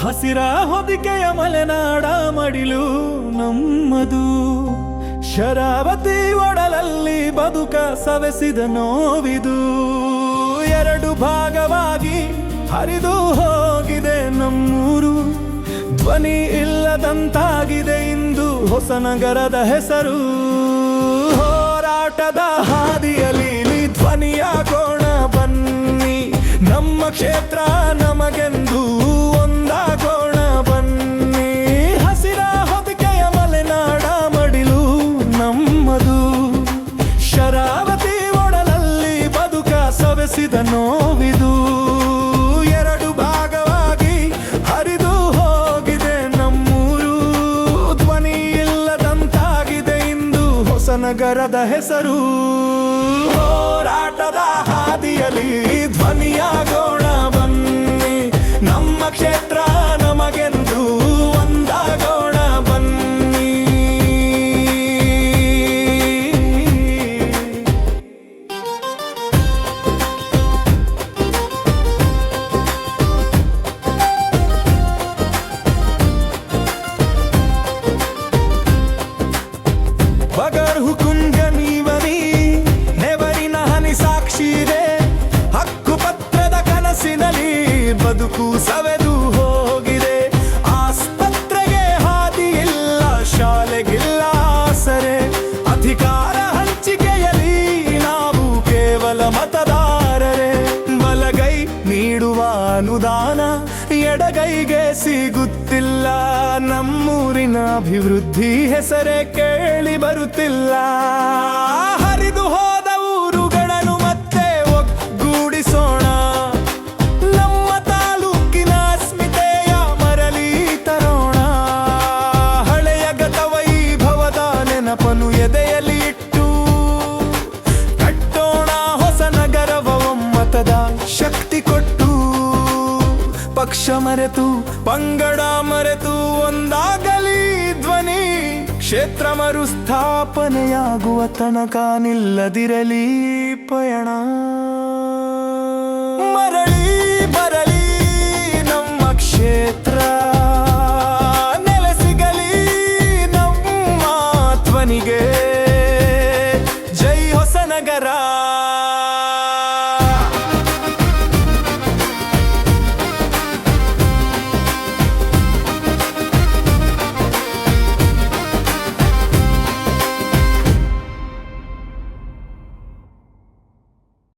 ಹಸಿರ ಹೊದಿಕೆಯ ಮಲೆನಾಡ ಮಡಿಲು ನಮ್ಮದು. ಶರಾವತಿ ಒಡಲಲ್ಲಿ ಬದುಕ ಸವೆಸಿದ ನೋವಿದು. ಎರಡು ಭಾಗವಾಗಿ ಹರಿದು ಹೋಗಿದೆ ನಮ್ಮೂರು. ಧ್ವನಿ ಇಲ್ಲದಂತಾಗಿದೆ ಇಂದು ಹೊಸ ನಗರದ ಹೆಸರು. ಹೋರಾಟದ ಹಾದಿಯಲ್ಲಿ ಧ್ವನಿಯಾಗೋಣ ಬನ್ನಿ. ನಮ್ಮ ಕ್ಷೇತ್ರ ನಮಗೆಂದು ಒಂದಾಗೋಣ ಬನ್ನಿ. ಹಸಿರ ಹೊದಿಕೆಯ ಮಲೆನಾಡ ಮಡಿಲು ನಮ್ಮದು. ಶರಾವತಿ ಒಡಲಲ್ಲಿ ಬದುಕ ಸವೆಸಿದ ನೋವಿದು. ಎರಡು ಭಾಗವಾಗಿ ಹರಿದು ಹೋಗಿದೆ ನಮ್ಮೂರು. ಧ್ವನಿ ಇಲ್ಲದಂತಾಗಿದೆ ಇಂದು ಹೊಸ ನಗರದ ಹೆಸರು. ಹೋರಾಟದ ಹಾದಿಯಲ್ಲಿ ಧ್ವನಿಯಾಗೋಣ ಬನ್ನಿ. ನಮ್ಮ ಕ್ಷೇತ್ರ ನಮಗೆಂದು ಒಂದಾಗೋಣ ಬನ್ನಿ. ಬಗರ್ ಹುಕುಂ ಗನೀವನಿ ನೆವರಿನ ಹನಿ ಸಾಕ್ಷಿದೆ. ಹಕ್ಕು ಪತ್ರದ ಕನಸಿನಲ್ಲಿ ಬದುಕು ಸವೆದು ಹೋಗಿದೆ. ಆಸ್ಪತ್ರೆಗೆ ಹಾದಿ ಇಲ್ಲ, ಶಾಲೆಗಿಲ್ಲ ಆಸರೆ. ಅಧಿಕಾರ ಹಂಚಿಕೆಯಲ್ಲಿ ನಾವು ಕೇವಲ ಮತದಾರರೇ. ಬಲಗೈ ನೀಡುವ ಅನುದಾನ ಎಡಗೈಗೆ ಸಿಗುತ್ತಿಲ್ಲ. ನಮ್ಮೂರಿನ ಅಭಿವೃದ್ಧಿ ಹೆಸರೇ ಕೇಳಿ ಬರುತ್ತಿಲ್ಲ. ಹರಿದು ಹೋದ ಊರುಗಳನ್ನು ಮತ್ತೆ ಒಗ್ಗೂಡಿಸೋಣ. ನಮ್ಮ ತಾಲೂಕಿನ ಅಸ್ಮಿತೆಯ ಮರಳಿ ತರೋಣ. ಹಳೆಯ ಗತ ವೈಭವದ ನೆನಪನು ಎದೆಯಲ್ಲಿ ಇಟ್ಟು ಕಟ್ಟೋಣ ಹೊಸ ನಗರವ ಒಮ್ಮತದ ಶಕ್ತಿ ಕೊಟ್ಟು. ಪಕ್ಷ ಮರೆತು ಪಂಗಡ ಮರೆತು ಒಂದಾಗಲಿ ಧ್ವನಿ. ಕ್ಷೇತ್ರ ಮರುಸ್ಥಾಪನೆಯಾಗುವ ತನಕ ನಿಲ್ಲದಿರಲಿ ಪಯಣ.